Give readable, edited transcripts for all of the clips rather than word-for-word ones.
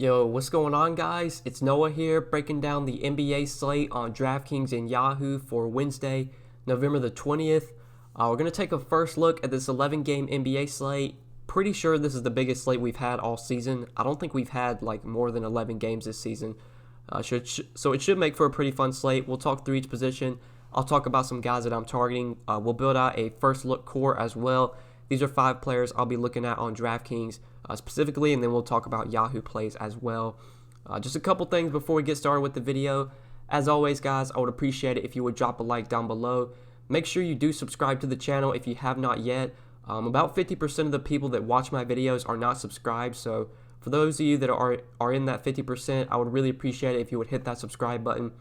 Yo, what's going on, guys? It's Noah here, breaking down the NBA slate on Draftkings and Yahoo for Wednesday, November the 20th. We're going to take a first look at this 11-game NBA slate. Pretty sure this is the biggest slate we've had all season. I don't think we've had like more than 11 games this season. So it should make for a pretty fun slate. We'll talk through each position. I'll talk about some guys that I'm targeting. We'll build out a first look core as well. These are 5 players I'll be looking at on DraftKings specifically, and then we'll talk about Yahoo plays as well. Just a couple things before we get started with the video. As always, guys, I would appreciate it if you would drop a like down below. Make sure you do subscribe to the channel if you have not yet. About 50% of the people that watch my videos are not subscribed, so for those of you that are in that 50%, I would really appreciate it if you would hit that subscribe button.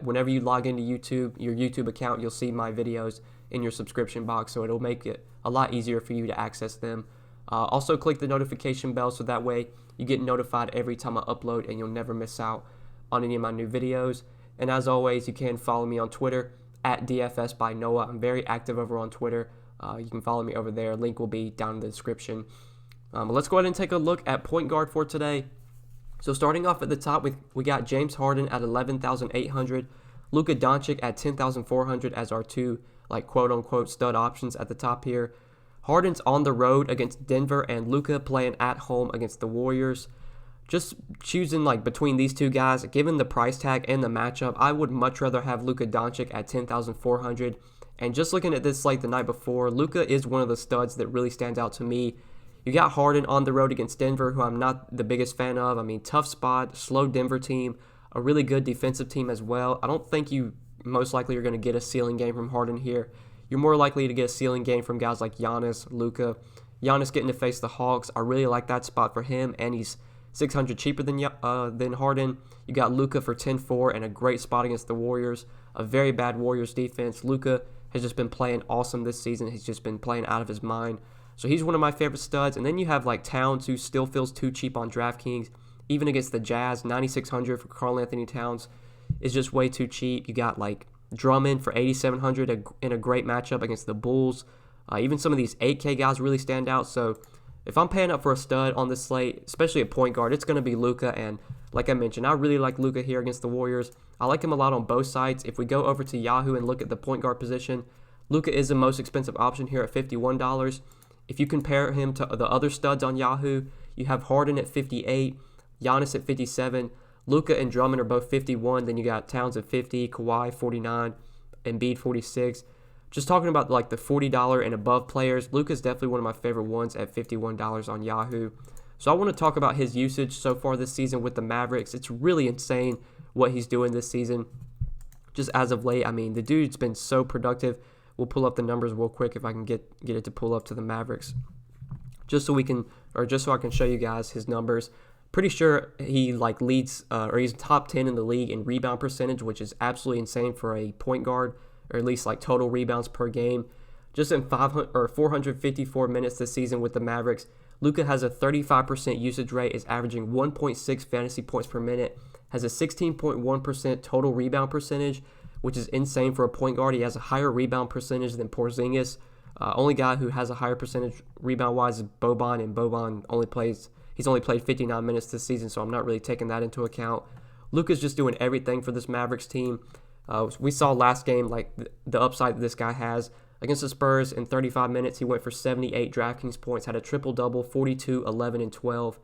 Whenever you log into YouTube, your YouTube account, you'll see my videos in your subscription box, so it'll make it a lot easier for you to access them. Also click the notification bell so that way you get notified every time I upload and you'll never miss out on any of my new videos. And as always, you can follow me on Twitter at DFS by Noah. I'm very active over on Twitter. You can follow me over there. Link will be down in the description. Let's go ahead and take a look at point guard for today. So starting off at the top, we got James Harden at 11,800, Luka Doncic at 10,400 as our two quote-unquote stud options at the top here. Harden's on the road against Denver and Luka playing at home against the Warriors. Just choosing between these two guys, given the price tag and the matchup, I would much rather have Luka Doncic at 10,400. And just looking at this slate the night before, Luka is one of the studs that really stands out to me. You got Harden on the road against Denver, who I'm not the biggest fan of. I mean, tough spot, slow Denver team, a really good defensive team as well. I don't think you most likely are going to get a ceiling game from Harden here. You're more likely to get a ceiling game from guys like Yannis, Luka. Yannis getting to face the Hawks. I really like that spot for him, and he's 600 cheaper than Harden. You got Luka for 10-4 and a great spot against the Warriors. A very bad Warriors defense. Luka has just been playing awesome this season. He's just been playing out of his mind. So he's one of my favorite studs. And then you have Towns, who still feels too cheap on DraftKings. Even against the Jazz, 9,600 for Karl Anthony Towns is just way too cheap. You got Drummond for 8,700 in a great matchup against the Bulls. Even some of these 8K guys really stand out. So if I'm paying up for a stud on this slate, especially a point guard, it's going to be Luka. And like I mentioned, I really like Luka here against the Warriors. I like him a lot on both sides. If we go over to Yahoo and look at the point guard position, Luka is the most expensive option here at $51. If you compare him to the other studs on Yahoo, you have Harden at 58, Yannis at 57, Luka and Drummond are both 51. Then you got Towns at 50, Kawhi 49, Embiid 46. Just talking about the $40 and above players, Luka's definitely one of my favorite ones at $51 on Yahoo. So I want to talk about his usage so far this season with the Mavericks. It's really insane what he's doing this season. Just as of late, I mean, the dude's been so productive. We'll pull up the numbers real quick if I can get it to pull up to the Mavericks, just so I can show you guys his numbers. Pretty sure he leads or he's top 10 in the league in rebound percentage, which is absolutely insane for a point guard, or at least total rebounds per game. Just in 454 minutes this season with the Mavericks, Luka has a 35% usage rate, is averaging 1.6 fantasy points per minute, has a 16.1% total rebound percentage, which is insane for a point guard. He has a higher rebound percentage than Porzingis. Only guy who has a higher percentage rebound-wise is Boban, and Boban he's only played 59 minutes this season, so I'm not really taking that into account. Luka's just doing everything for this Mavericks team. We saw last game the upside that this guy has. Against the Spurs in 35 minutes, he went for 78 DraftKings points, had a triple-double, 42, 11, and 12.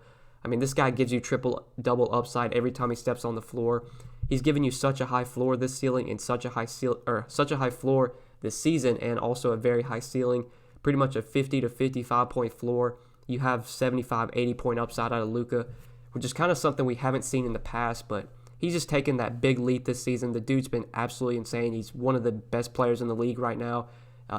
I mean, this guy gives you triple-double upside every time he steps on the floor. He's given you such a high floor this ceiling and such a high floor this season, and also a very high ceiling, pretty much a 50 to 55 point floor. You have 75, 80 point upside out of Luka, which is kind of something we haven't seen in the past, but he's just taken that big leap this season. The dude's been absolutely insane. He's one of the best players in the league right now.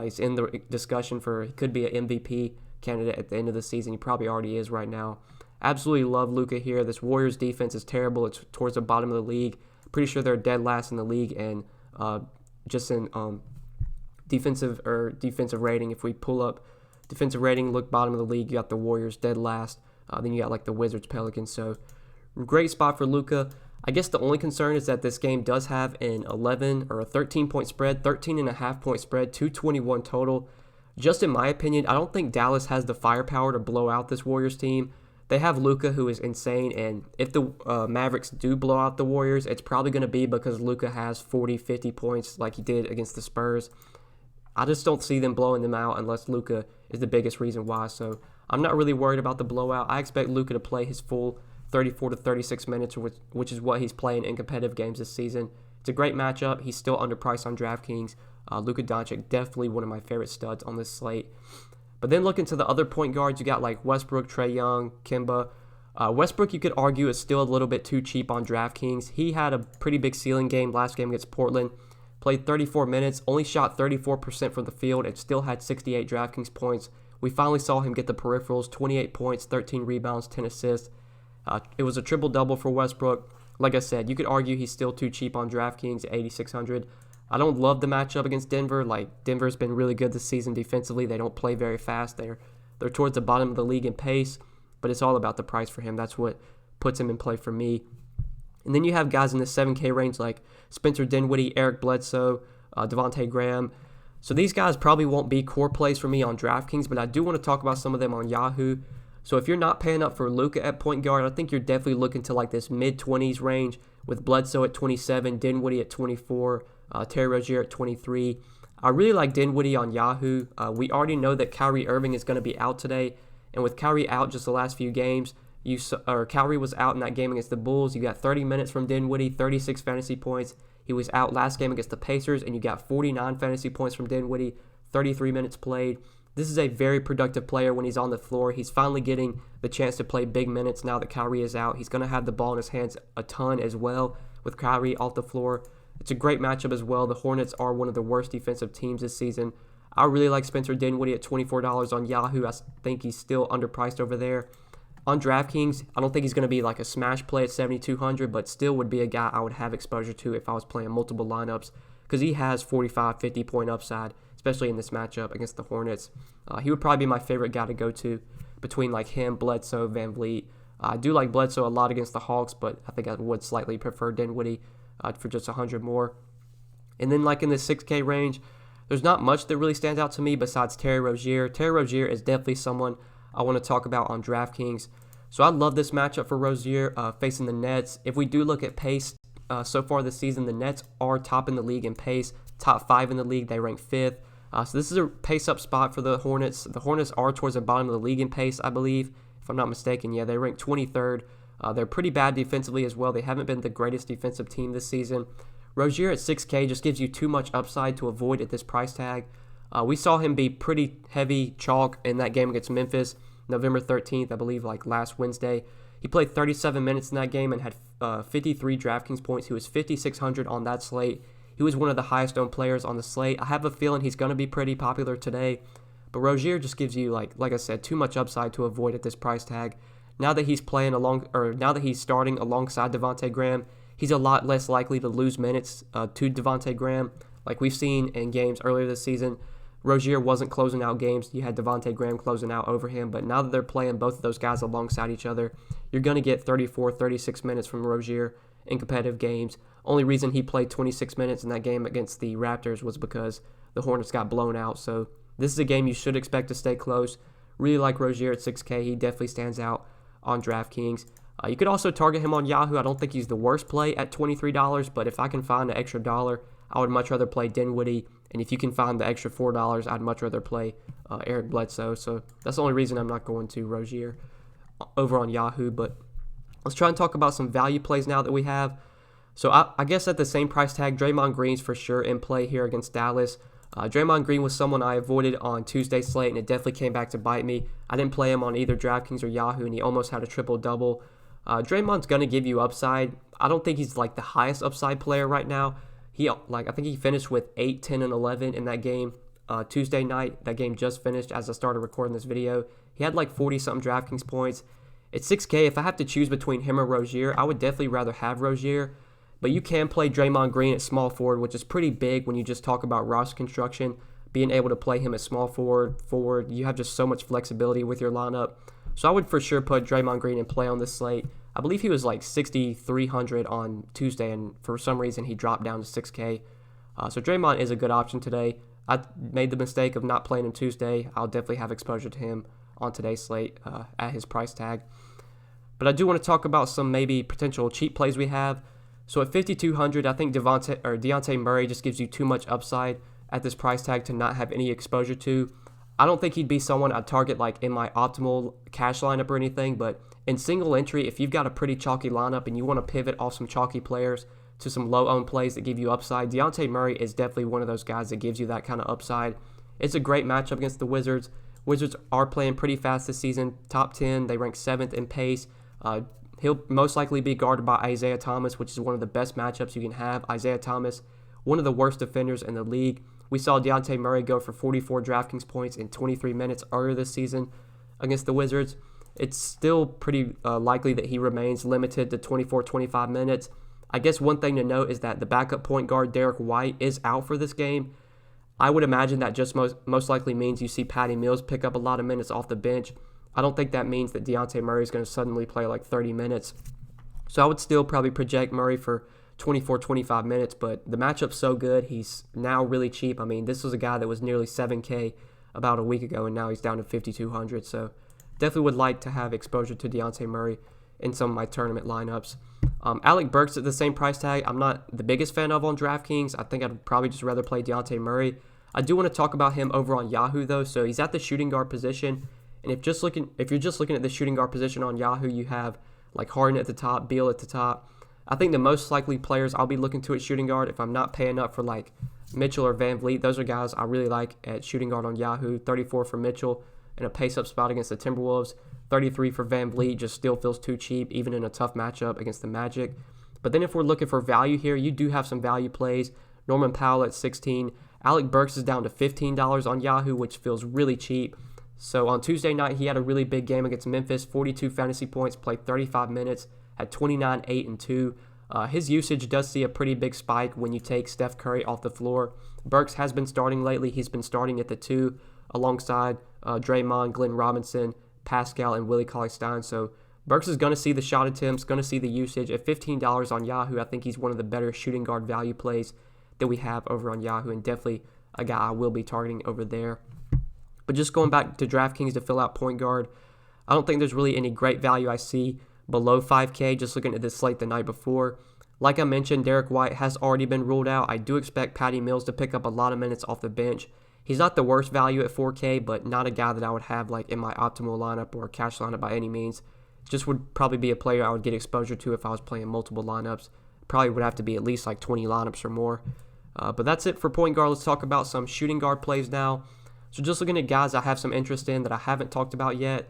He's in the discussion he could be an MVP candidate at the end of the season. He probably already is right now. Absolutely love Luka here. This Warriors defense is terrible. It's towards the bottom of the league. Pretty sure they're dead last in the league, and just in defensive rating. If we pull up defensive rating, look bottom of the league, you got the Warriors dead last. Then you got the Wizards, Pelicans. So great spot for Luka. I guess the only concern is that this game does have an 11 or a 13-point spread, 13.5-point spread, 221 total. Just in my opinion, I don't think Dallas has the firepower to blow out this Warriors team. They have Luka, who is insane, and if the Mavericks do blow out the Warriors, it's probably going to be because Luka has 40, 50 points like he did against the Spurs. I just don't see them blowing them out unless Luka is the biggest reason why. So I'm not really worried about the blowout. I expect Luka to play his full 34 to 36 minutes, which is what he's playing in competitive games this season. It's a great matchup. He's still underpriced on DraftKings. Luka Doncic, definitely one of my favorite studs on this slate. But then looking to the other point guards, you got like Westbrook, Trae Young, Kemba. Westbrook, you could argue, is still a little bit too cheap on DraftKings. He had a pretty big ceiling game last game against Portland. Played 34 minutes, only shot 34% from the field, and still had 68 DraftKings points. We finally saw him get the peripherals, 28 points, 13 rebounds, 10 assists. It was a triple-double for Westbrook. Like I said, you could argue he's still too cheap on DraftKings at 8,600. I don't love the matchup against Denver. Like, Denver's been really good this season defensively. They don't play very fast. They're towards the bottom of the league in pace, but it's all about the price for him. That's what puts him in play for me. And then you have guys in the 7K range like Spencer Dinwiddie, Eric Bledsoe, Devontae Graham. So these guys probably won't be core plays for me on DraftKings, but I do want to talk about some of them on Yahoo. So if you're not paying up for Luka at point guard, I think you're definitely looking to like this mid-20s range with Bledsoe at 27, Dinwiddie at 24, Terry Rozier at 23. I really like Dinwiddie on Yahoo. We already know that Kyrie Irving is going to be out today, and with Kyrie out just the last few games, Kyrie was out in that game against the Bulls. You got 30 minutes from Dinwiddie, 36 fantasy points. He was out last game against the Pacers, and you got 49 fantasy points from Dinwiddie, 33 minutes played. This is a very productive player when he's on the floor. He's finally getting the chance to play big minutes now that Kyrie is out. He's going to have the ball in his hands a ton as well with Kyrie off the floor. It's a great matchup as well. The Hornets are one of the worst defensive teams this season. I really like Spencer Dinwiddie at $24 on Yahoo. I think he's still underpriced over there. On DraftKings, I don't think he's going to be like a smash play at 7,200, but still would be a guy I would have exposure to if I was playing multiple lineups because he has 45, 50-point upside, especially in this matchup against the Hornets. He would probably be my favorite guy to go to between like him, Bledsoe, Van Vliet. I do like Bledsoe a lot against the Hawks, but I think I would slightly prefer Dinwiddie for just 100 more. And then like in the 6K range, there's not much that really stands out to me besides Terry Rozier. Terry Rozier is definitely someone I want to talk about on DraftKings. So I love this matchup for Rozier facing the Nets. If we do look at pace so far this season, the Nets are top in the league in pace, top 5 in the league. They rank 5th. So this is a pace-up spot for the Hornets. The Hornets are towards the bottom of the league in pace, I believe, if I'm not mistaken. Yeah, they rank 23rd. They're pretty bad defensively as well. They haven't been the greatest defensive team this season. Rozier at 6K just gives you too much upside to avoid at this price tag. We saw him be pretty heavy chalk in that game against Memphis, November 13th, I believe, like last Wednesday. He played 37 minutes in that game and had 53 DraftKings points. He was 5,600 on that slate. He was one of the highest-owned players on the slate. I have a feeling he's going to be pretty popular today. But Rozier just gives you, like I said, too much upside to avoid at this price tag. Now that he's now that he's starting alongside Devontae Graham, he's a lot less likely to lose minutes to Devontae Graham. Like we've seen in games earlier this season, Rozier wasn't closing out games. You had Devontae Graham closing out over him. But now that they're playing both of those guys alongside each other, you're going to get 34, 36 minutes from Rozier in competitive games. Only reason he played 26 minutes in that game against the Raptors was because the Hornets got blown out. So this is a game you should expect to stay close. Really like Rozier at 6K. He definitely stands out on DraftKings. You could also target him on Yahoo. I don't think he's the worst play at $23, but if I can find an extra $1, I would much rather play Dinwiddie. And if you can find the extra $4, I'd much rather play Eric Bledsoe. So that's the only reason I'm not going to Rozier over on Yahoo. But let's try and talk about some value plays now that we have. So I guess at the same price tag, Draymond Green's for sure in play here against Dallas. Draymond Green was someone I avoided on Tuesday's slate, and it definitely came back to bite me. I didn't play him on either DraftKings or Yahoo, and he almost had a triple-double. Draymond's going to give you upside. I don't think he's like the highest upside player right now. I think he finished with 8, 10, and 11 in that game Tuesday night. That game just finished as I started recording this video. He had like 40-something DraftKings points. At 6K, if I have to choose between him or Rozier, I would definitely rather have Rozier. But you can play Draymond Green at small forward, which is pretty big when you just talk about roster construction. Being able to play him at small forward, you have just so much flexibility with your lineup. So I would for sure put Draymond Green in play on this slate. I believe he was like 6,300 on Tuesday, and for some reason he dropped down to 6K. So Draymond is a good option today. I made the mistake of not playing him Tuesday. I'll definitely have exposure to him on today's slate at his price tag. But I do want to talk about some maybe potential cheap plays we have. So at 5,200, I think Dejounte Murray just gives you too much upside at this price tag to not have any exposure to. I don't think he'd be someone I'd target like in my optimal cash lineup or anything, but in single entry, if you've got a pretty chalky lineup and you want to pivot off some chalky players to some low-owned plays that give you upside, Dejounte Murray is definitely one of those guys that gives you that kind of upside. It's a great matchup against the Wizards. Wizards are playing pretty fast this season, top 10. They rank 7th in pace. He'll most likely be guarded by Isaiah Thomas, which is one of the best matchups you can have. Isaiah Thomas, one of the worst defenders in the league. We saw Dejounte Murray go for 44 DraftKings points in 23 minutes earlier this season against the Wizards. It's still pretty likely that he remains limited to 24-25 minutes. I guess one thing to note is that the backup point guard, Derek White, is out for this game. I would imagine that just most likely means you see Patty Mills pick up a lot of minutes off the bench. I don't think that means that Dejounte Murray is going to suddenly play like 30 minutes. So I would still probably project Murray for 24-25 minutes, but the matchup's so good. He's now really cheap. I mean, this was a guy that was nearly 7K about a week ago, and now he's down to 5,200. So definitely would like to have exposure to Dejounte Murray in some of my tournament lineups. Alec Burks at the same price tag, I'm not the biggest fan of on DraftKings. I think I'd probably just rather play Dejounte Murray. I do want to talk about him over on Yahoo, though. So he's at the shooting guard position. And if you're just looking at the shooting guard position on Yahoo, you have like Harden at the top, Beal at the top. I think the most likely players I'll be looking to at shooting guard, if I'm not paying up for like Mitchell or Van Vliet, those are guys I really like at shooting guard on Yahoo. 34 for Mitchell in a pace-up spot against the Timberwolves. 33 for Van Vliet just still feels too cheap, even in a tough matchup against the Magic. But then if we're looking for value here, you do have some value plays. Norman Powell at 16. Alec Burks is down to $15 on Yahoo, which feels really cheap. So on Tuesday night, he had a really big game against Memphis. 42 fantasy points, played 35 minutes, had 29, 8, and 2. His usage does see a pretty big spike when you take Steph Curry off the floor. Burks has been starting lately. He's been starting at the 2 alongside Draymond, Glenn Robinson, Pascal, and Willie Cauley-Stein. So Burks is going to see the shot attempts, going to see the usage. At $15 on Yahoo, I think he's one of the better shooting guard value plays that we have over on Yahoo, and definitely a guy I will be targeting over there. But just going back to DraftKings to fill out point guard, I don't think there's really any great value I see below 5K, just looking at this slate the night before. Like I mentioned, Derek White has already been ruled out. I do expect Patty Mills to pick up a lot of minutes off the bench. He's not the worst value at 4K, but not a guy that I would have like in my optimal lineup or cash lineup by any means. Just would probably be a player I would get exposure to if I was playing multiple lineups. Probably would have to be at least like 20 lineups or more. But that's it for point guard. Let's talk about some shooting guard plays now. So just looking at guys I have some interest in that I haven't talked about yet.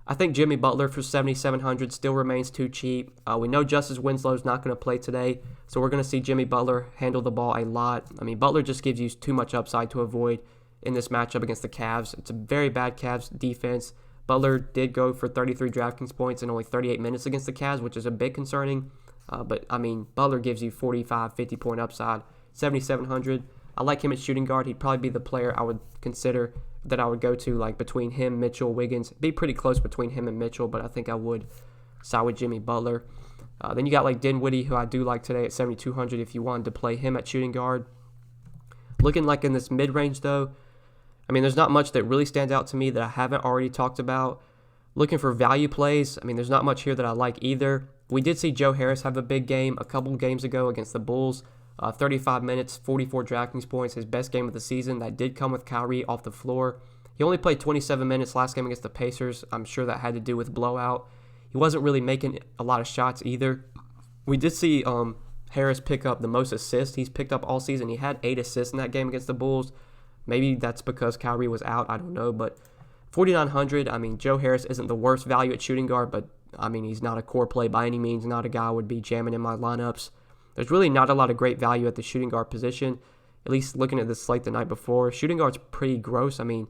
I think Jimmy Butler for 7,700 still remains too cheap. We know Justice Winslow is not going to play today, so we're going to see Jimmy Butler handle the ball a lot. I mean, Butler just gives you too much upside to avoid in this matchup against the Cavs. It's a very bad Cavs defense. Butler did go for 33 DraftKings points in only 38 minutes against the Cavs, which is a bit concerning. But, I mean, Butler gives you 45, 50-point upside. 7,700. I like him at shooting guard. He'd probably be the player I would consider that I would go to, like between him, Mitchell, Wiggins. Be pretty close between him and Mitchell, but I think I would side with Jimmy Butler. Then you got like Dinwiddie, who I do like today at 7,200 if you wanted to play him at shooting guard. Looking like in this mid-range, though, I mean, there's not much that really stands out to me that I haven't already talked about. Looking for value plays, I mean, there's not much here that I like either. We did see Joe Harris have a big game a couple games ago against the Bulls. 35 minutes, 44 DraftKings points, his best game of the season. That did come with Kyrie off the floor. He only played 27 minutes last game against the Pacers. I'm sure that had to do with blowout. He wasn't really making a lot of shots either. We did see Harris pick up the most assists he's picked up all season. He had 8 assists in that game against the Bulls. Maybe that's because Kyrie was out. I don't know. But 4,900, I mean, Joe Harris isn't the worst value at shooting guard, but, I mean, he's not a core play by any means. Not a guy I would be jamming in my lineups. There's really not a lot of great value at the shooting guard position, at least looking at this slate the night before. Shooting guard's pretty gross. I mean,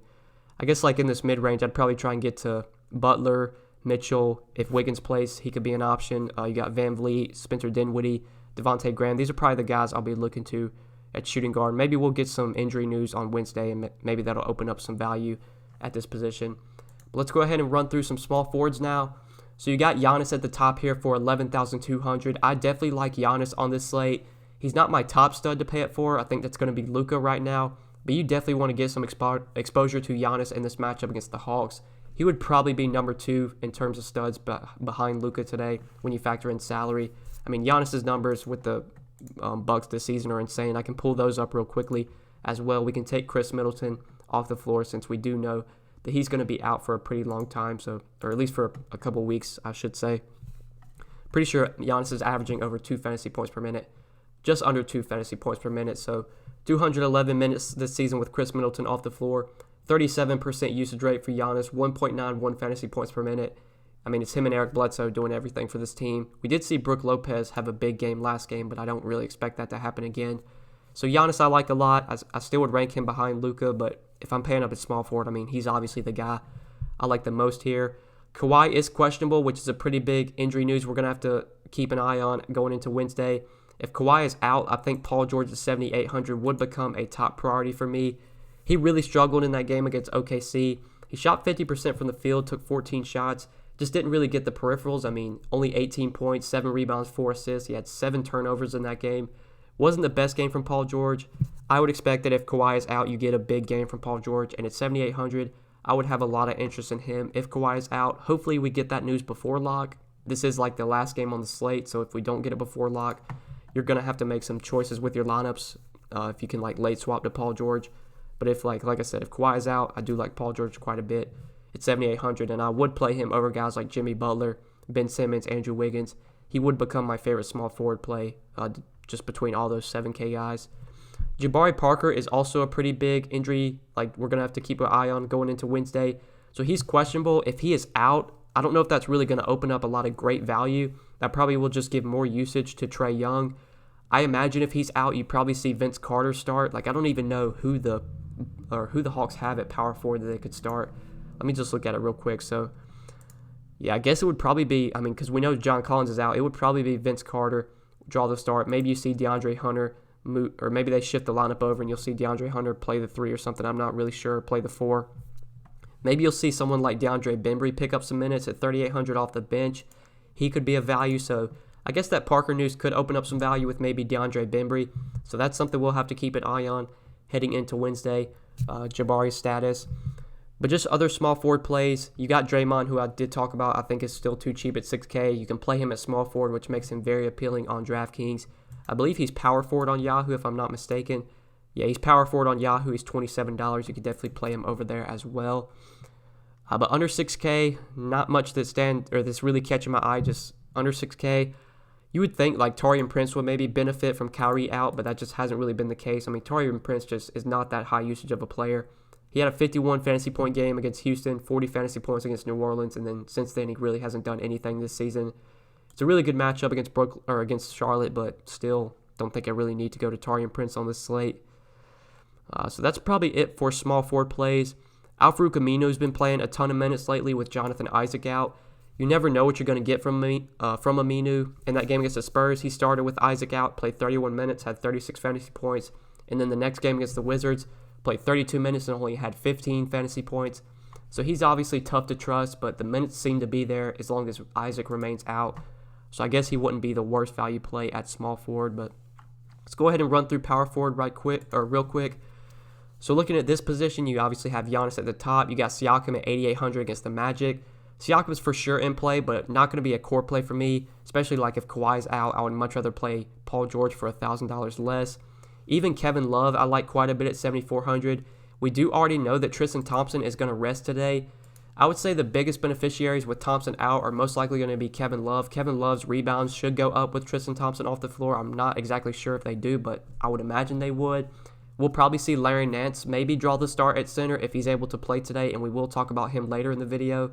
I guess like in this mid-range, I'd probably try and get to Butler, Mitchell. If Wiggins plays, he could be an option. You got Van Vliet, Spencer Dinwiddie, Devontae Graham. These are probably the guys I'll be looking to at shooting guard. Maybe we'll get some injury news on Wednesday, and maybe that'll open up some value at this position. But let's go ahead and run through some small forwards now. So you got Yannis at the top here for 11,200. I definitely like Yannis on this slate. He's not my top stud to pay it for. I think that's going to be Luka right now. But you definitely want to get some exposure to Yannis in this matchup against the Hawks. he would probably be number 2 in terms of studs behind Luka today when you factor in salary. I mean, Giannis's numbers with the Bucks this season are insane. I can pull those up real quickly as well. We can take Chris Middleton off the floor since we do know that he's going to be out for a pretty long time, or at least for a couple weeks, I should say. Pretty sure Giannis is averaging over 2 fantasy points per minute, just under 2 fantasy points per minute. So 211 minutes this season with Chris Middleton off the floor, 37% usage rate for Giannis, 1.91 fantasy points per minute. I mean, it's him and Eric Bledsoe doing everything for this team. We did see Brook Lopez have a big game last game, but I don't really expect that to happen again. So Giannis I like a lot. I still would rank him behind Luka, but if I'm paying up at small forward, I mean, he's obviously the guy I like the most here. Kawhi is questionable, which is a pretty big injury news we're going to have to keep an eye on going into Wednesday. If Kawhi is out, I think Paul George's 7,800 would become a top priority for me. He really struggled in that game against OKC. He shot 50% from the field, took 14 shots, just didn't really get the peripherals. I mean, only 18 points, 7 rebounds, 4 assists. He had 7 turnovers in that game. Wasn't the best game from Paul George. I would expect that if Kawhi is out, you get a big game from Paul George. And at 7,800, I would have a lot of interest in him if Kawhi is out. Hopefully we get that news before lock. This is like the last game on the slate, so if we don't get it before lock, you're going to have to make some choices with your lineups if you can like late swap to Paul George. But if like I said, if Kawhi is out, I do like Paul George quite a bit. It's 7,800, and I would play him over guys like Jimmy Butler, Ben Simmons, Andrew Wiggins. He would become my favorite small forward play just between all those 7K guys. Jabari Parker is also a pretty big injury, like we're going to have to keep an eye on going into Wednesday. So he's questionable. If he is out, I don't know if that's really going to open up a lot of great value. That probably will just give more usage to Trae Young. I imagine if he's out, you probably see Vince Carter start. Like I don't even know who the Hawks have at power forward that they could start. Let me just look at it real quick. So, yeah, I guess it would probably be, I mean, because we know John Collins is out, it would probably be Vince Carter, draw the start. Maybe you see DeAndre Hunter, or maybe they shift the lineup over and you'll see DeAndre Hunter play the 3 or something. I'm not really sure, play the 4. Maybe you'll see someone like DeAndre Bembry pick up some minutes at 3,800 off the bench. He could be a value, so I guess that Parker news could open up some value with maybe DeAndre Bembry. So that's something we'll have to keep an eye on heading into Wednesday, Jabari's status. But just other small forward plays, you got Draymond, who I did talk about. I think is still too cheap at 6K. You can play him at small forward, which makes him very appealing on Draftkings. I believe he's power forward on Yahoo, if I'm not mistaken. Yeah, he's power forward on Yahoo. He's $27. You could definitely play him over there as well. But under 6K, not much that's really catching my eye, just under 6K. You would think like Taurean Prince would maybe benefit from Kyrie out, but that just hasn't really been the case. I mean, Taurean Prince just is not that high usage of a player. He had a 51 fantasy point game against Houston, 40 fantasy points against New Orleans, and then since then he really hasn't done anything this season. It's a really good matchup against Charlotte, but still don't think I really need to go to Taurean Prince on this slate. So that's probably it for small forward plays. Al-Farouq Amino's been playing a ton of minutes lately with Jonathan Isaac out. You never know what you're going to get from Aminu. In that game against the Spurs, he started with Isaac out, played 31 minutes, had 36 fantasy points. And then the next game against the Wizards, played 32 minutes and only had 15 fantasy points. So he's obviously tough to trust, but the minutes seem to be there as long as Isaac remains out. So I guess he wouldn't be the worst value play at small forward. But let's go ahead and run through power forward real quick. So looking at this position, you obviously have Giannis at the top. You got Siakam at 8,800 against the Magic. Siakam is for sure in play, but not going to be a core play for me, especially like if Kawhi's out. I would much rather play Paul George for $1,000 less. Even Kevin Love, I like quite a bit at 7,400. We do already know that Tristan Thompson is going to rest today. I would say the biggest beneficiaries with Thompson out are most likely going to be Kevin Love. Kevin Love's rebounds should go up with Tristan Thompson off the floor. I'm not exactly sure if they do, but I would imagine they would. We'll probably see Larry Nance maybe draw the start at center if he's able to play today, and we will talk about him later in the video.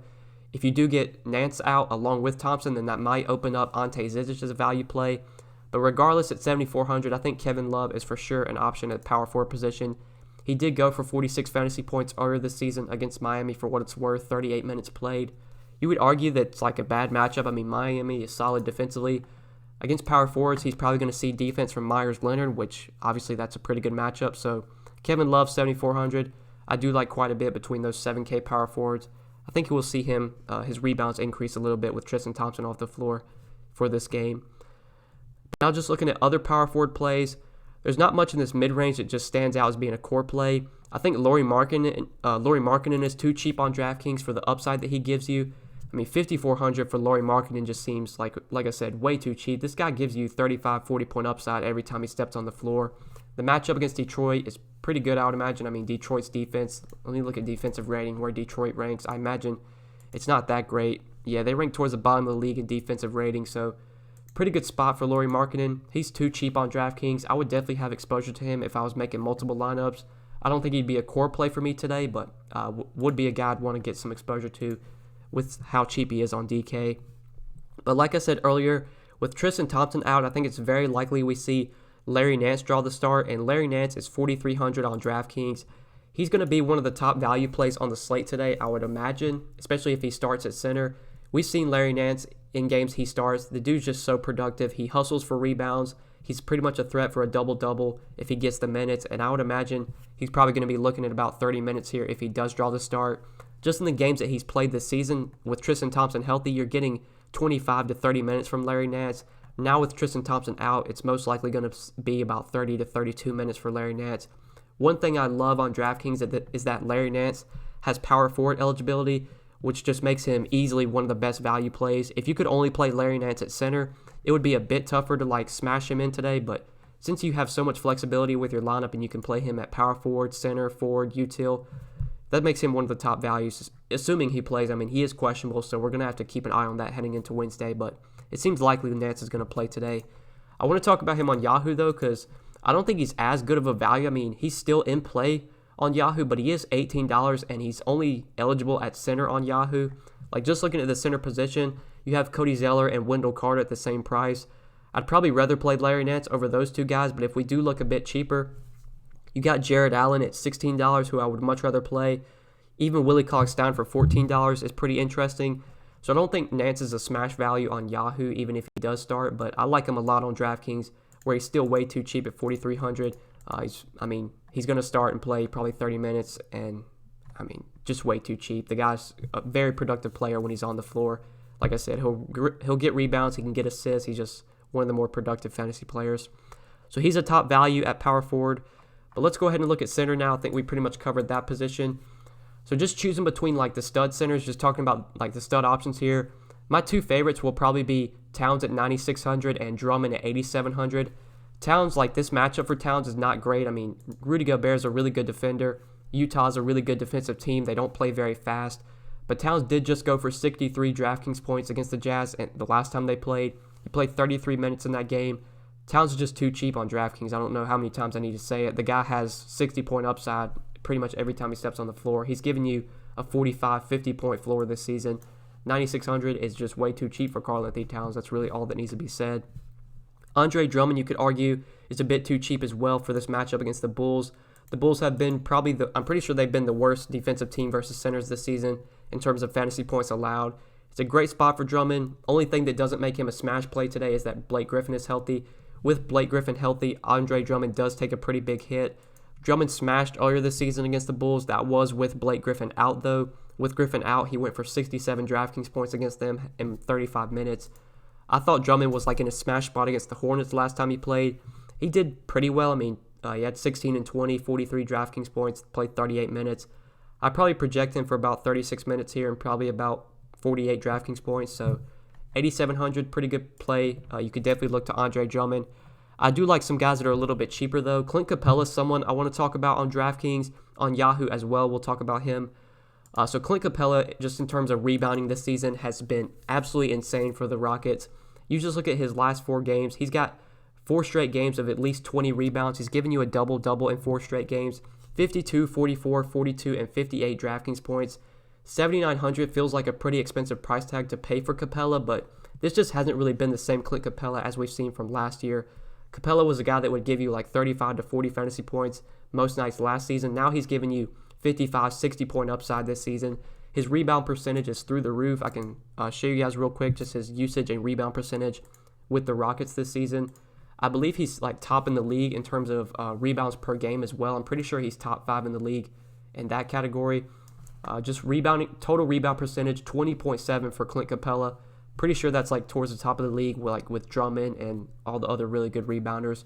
If you do get Nance out along with Thompson, then that might open up Ante Zizic as a value play. But regardless, at 7,400, I think Kevin Love is for sure an option at power forward position. He did go for 46 fantasy points earlier this season against Miami for what it's worth, 38 minutes played. You would argue that it's like a bad matchup. I mean, Miami is solid defensively. Against power forwards, he's probably going to see defense from Myers Leonard, which obviously that's a pretty good matchup. So Kevin Love, 7,400. I do like quite a bit between those 7K power forwards. I think we'll see him, his rebounds increase a little bit with Tristan Thompson off the floor for this game. Now just looking at other power forward plays, There's not much in this mid-range that just stands out as being a core play. I think Lauri Markkanen is too cheap on DraftKings for the upside that he gives you. I mean, 5,400 for Lauri Markkanen just seems like I said, way too cheap. This guy gives you 35, 40-point upside every time he steps on the floor. The matchup against Detroit is pretty good, I would imagine. I mean, Detroit's defense, let me look at defensive rating, where Detroit ranks. I imagine it's not that great. Yeah, they rank towards the bottom of the league in defensive rating, so pretty good spot for Lauri Markkanen. He's too cheap on DraftKings. I would definitely have exposure to him if I was making multiple lineups. I don't think he'd be a core play for me today, but would be a guy I'd want to get some exposure to with how cheap he is on DK. But like I said earlier, with Tristan Thompson out, I think it's very likely we see Larry Nance draw the start, and Larry Nance is 4,300 on DraftKings. He's going to be one of the top value plays on the slate today, I would imagine, especially if he starts at center. We've seen Larry Nance in games he starts. The dude's just so productive. He hustles for rebounds. He's pretty much a threat for a double-double if he gets the minutes, and I would imagine he's probably going to be looking at about 30 minutes here if he does draw the start. Just in the games that he's played this season, with Tristan Thompson healthy, you're getting 25 to 30 minutes from Larry Nance. Now with Tristan Thompson out, it's most likely going to be about 30 to 32 minutes for Larry Nance. One thing I love on DraftKings is that Larry Nance has power forward eligibility, which just makes him easily one of the best value plays. If you could only play Larry Nance at center, it would be a bit tougher to smash him in today, but since you have so much flexibility with your lineup and you can play him at power forward, center, forward, util, that makes him one of the top values, assuming he plays. I mean, he is questionable, so we're going to have to keep an eye on that heading into Wednesday, but it seems likely Nance is going to play today. I want to talk about him on Yahoo, though, because I don't think he's as good of a value. I mean, he's still in play on Yahoo, but he is $18, and he's only eligible at center on Yahoo. Just looking at the center position, you have Cody Zeller and Wendell Carter at the same price. I'd probably rather play Larry Nance over those two guys, but if we do look a bit cheaper, you got Jared Allen at $16, who I would much rather play. Even Willie Cauley-Stein for $14 is pretty interesting. So I don't think Nance is a smash value on Yahoo, even if he does start, but I like him a lot on DraftKings, where he's still way too cheap at 4,300. He's going to start and play probably 30 minutes, and just way too cheap. The guy's a very productive player when he's on the floor. Like I said, he'll get rebounds, he can get assists. He's just one of the more productive fantasy players. So he's a top value at power forward. But let's go ahead and look at center now. I think we pretty much covered that position. So just choosing between the stud centers, just talking about the stud options here. My two favorites will probably be Towns at 9,600 and Drummond at 8,700. Towns, this matchup for Towns is not great. I mean, Rudy Gobert is a really good defender. Utah's a really good defensive team. They don't play very fast. But Towns did just go for 63 DraftKings points against the Jazz and the last time they played. He played 33 minutes in that game. Towns is just too cheap on DraftKings. I don't know how many times I need to say it. The guy has 60-point upside pretty much every time he steps on the floor. He's giving you a 45, 50-point floor this season. 9,600 is just way too cheap for Karl-Anthony Towns. That's really all that needs to be said. Andre Drummond, you could argue, is a bit too cheap as well for this matchup against the Bulls. The Bulls have been I'm pretty sure they've been the worst defensive team versus centers this season in terms of fantasy points allowed. It's a great spot for Drummond. Only thing that doesn't make him a smash play today is that Blake Griffin is healthy. With Blake Griffin healthy, Andre Drummond does take a pretty big hit. Drummond smashed earlier this season against the Bulls. That was with Blake Griffin out, though. With Griffin out, he went for 67 DraftKings points against them in 35 minutes. I thought Drummond was in a smash spot against the Hornets last time he played. He did pretty well. He had 16 and 20, 43 DraftKings points, played 38 minutes. I probably project him for about 36 minutes here and probably about 48 DraftKings points. So 8,700, pretty good play. You could definitely look to Andre Drummond. I do like some guys that are a little bit cheaper, though. Clint Capella is someone I want to talk about on DraftKings, on Yahoo as well. We'll talk about him. So Clint Capella, just in terms of rebounding this season, has been absolutely insane for the Rockets. You just look at his last 4 games. He's got 4 straight games of at least 20 rebounds. He's given you a double-double in 4 straight games. 52, 44, 42, and 58 DraftKings points. 7,900 feels like a pretty expensive price tag to pay for Capella, but this just hasn't really been the same Clint Capella as we've seen from last year. Capella was a guy that would give you 35 to 40 fantasy points most nights last season. Now he's giving you 55, 60-point upside this season. His rebound percentage is through the roof. I can show you guys real quick just his usage and rebound percentage with the Rockets this season. I believe he's top in the league in terms of rebounds per game as well. I'm pretty sure he's top 5 in the league in that category. Just rebounding, total rebound percentage, 20.7 for Clint Capella. Pretty sure that's towards the top of the league with Drummond and all the other really good rebounders.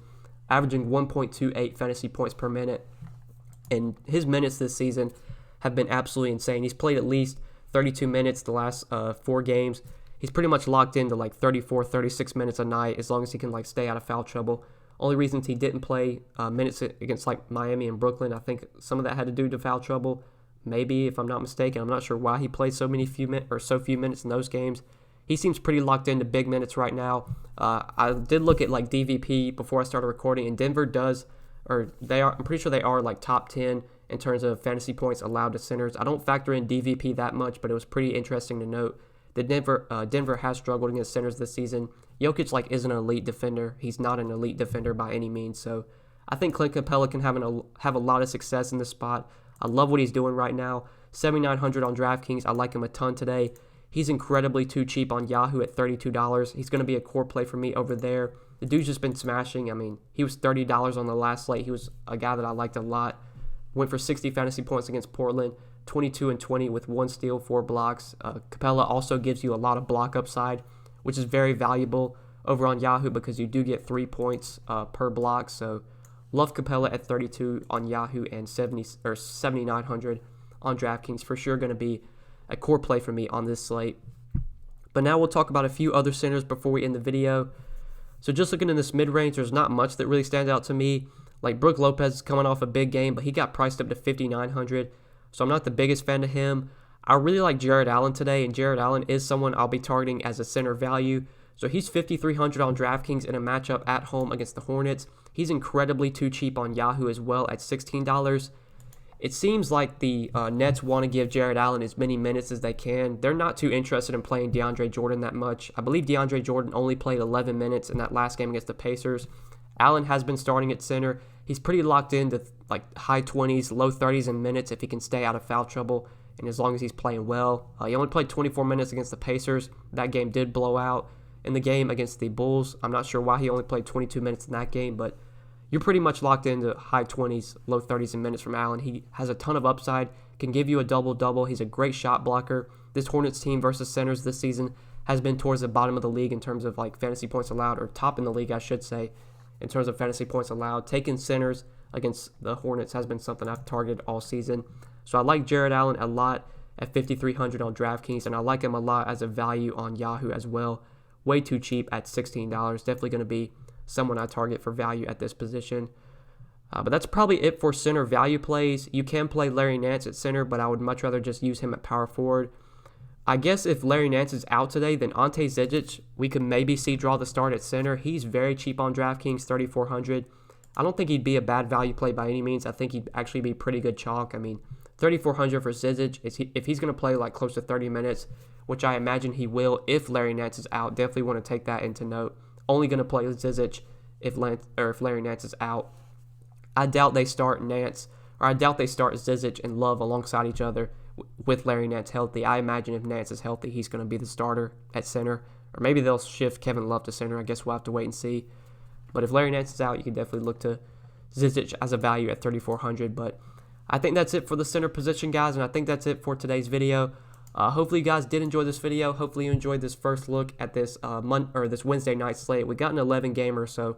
averaging 1.28 fantasy points per minute. And his minutes this season have been absolutely insane. He's played at least 32 minutes the last 4 games. He's pretty much locked into like 34, 36 minutes a night as long as he can like stay out of foul trouble. Only reasons he didn't play minutes against like Miami and Brooklyn, I think some of that had to do with foul trouble. Maybe, if I'm not mistaken. I'm not sure why he played so few minutes in those games. He seems pretty locked into big minutes right now. I did look at like DVP before I started recording, and Denver does, or they are. I'm pretty sure they are like top 10 in terms of fantasy points allowed to centers. I don't factor in DVP that much, but it was pretty interesting to note that Denver has struggled against centers this season. Jokic like isn't an elite defender. He's not an elite defender by any means. So I think Clint Capella can have a lot of success in this spot. I love what he's doing right now. 7,900 on DraftKings. I like him a ton today. He's incredibly too cheap on Yahoo at $32. He's going to be a core play for me over there. The dude's just been smashing. I mean, he was $30 on the last slate. He was a guy that I liked a lot. Went for 60 fantasy points against Portland, 22 and 20 with 1 steal, 4 blocks. Capella also gives you a lot of block upside, which is very valuable over on Yahoo because you do get 3 points per block. So love Capella at 32 on Yahoo and 7,900 on DraftKings. For sure going to be a core play for me on this slate. But now we'll talk about a few other centers before we end the video. So just looking in this mid-range, there's not much that really stands out to me. Like Brook Lopez is coming off a big game, but he got priced up to 5,900. So I'm not the biggest fan of him. I really like Jared Allen today, and Jared Allen is someone I'll be targeting as a center value. So he's 5,300 on DraftKings in a matchup at home against the Hornets. He's incredibly too cheap on Yahoo as well at $16. It seems like the Nets want to give Jared Allen as many minutes as they can. They're not too interested in playing DeAndre Jordan that much. I believe DeAndre Jordan only played 11 minutes in that last game against the Pacers. Allen has been starting at center. He's pretty locked into like high 20s, low 30s in minutes if he can stay out of foul trouble and as long as he's playing well. He only played 24 minutes against the Pacers. That game did blow out. In the game against the Bulls, I'm not sure why he only played 22 minutes in that game, but you're pretty much locked into high 20s, low 30s in minutes from Allen. He has a ton of upside, can give you a double-double. He's a great shot blocker. This Hornets team versus centers this season has been towards the bottom of the league in terms of like fantasy points allowed, or top in the league, I should say, in terms of fantasy points allowed. Taking centers against the Hornets has been something I've targeted all season. So I like Jared Allen a lot at 5,300 on DraftKings, and I like him a lot as a value on Yahoo as well. Way too cheap at $16. Definitely going to be someone I target for value at this position. But that's probably it for center value plays. You can play Larry Nance at center, but I would much rather just use him at power forward. I guess if Larry Nance is out today, then Ante Zizic, we could maybe see draw the start at center. He's very cheap on DraftKings, 3,400. I don't think he'd be a bad value play by any means. I think he'd actually be pretty good chalk. I mean, 3,400 for Zizic. If he's going to play like close to 30 minutes, which I imagine he will if Larry Nance is out, definitely want to take that into note. Only going to play Zizic if Larry Nance is out. I doubt they start Nance, or I doubt they start Zizic and Love alongside each other with Larry Nance healthy. I imagine if Nance is healthy, he's going to be the starter at center. Or maybe they'll shift Kevin Love to center. I guess we'll have to wait and see. But if Larry Nance is out, you can definitely look to Zizic as a value at 3,400. But I think that's it for the center position, guys, and I think that's it for today's video. Hopefully you guys did enjoy this video. Hopefully you enjoyed this first look at this this Wednesday night slate. We got an 11 gamer, so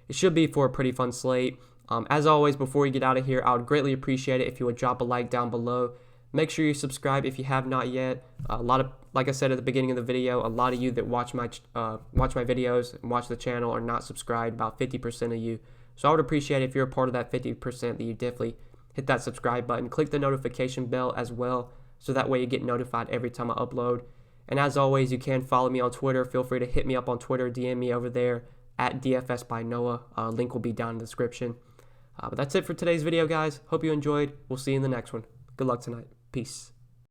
it should be for a pretty fun slate. As always, before we get out of here, I would greatly appreciate it if you would drop a like down below. Make sure you subscribe if you have not yet. Like I said at the beginning of the video, a lot of you that watch my videos and watch the channel are not subscribed. About 50% of you. So I would appreciate it if you're a part of that 50% that you definitely hit that subscribe button. Click the notification bell as well, so that way you get notified every time I upload. And as always, you can follow me on Twitter. Feel free to hit me up on Twitter, DM me over there at DFS by Noah. Link will be down in the description. But that's it for today's video, guys. Hope you enjoyed. We'll see you in the next one. Good luck tonight. Peace.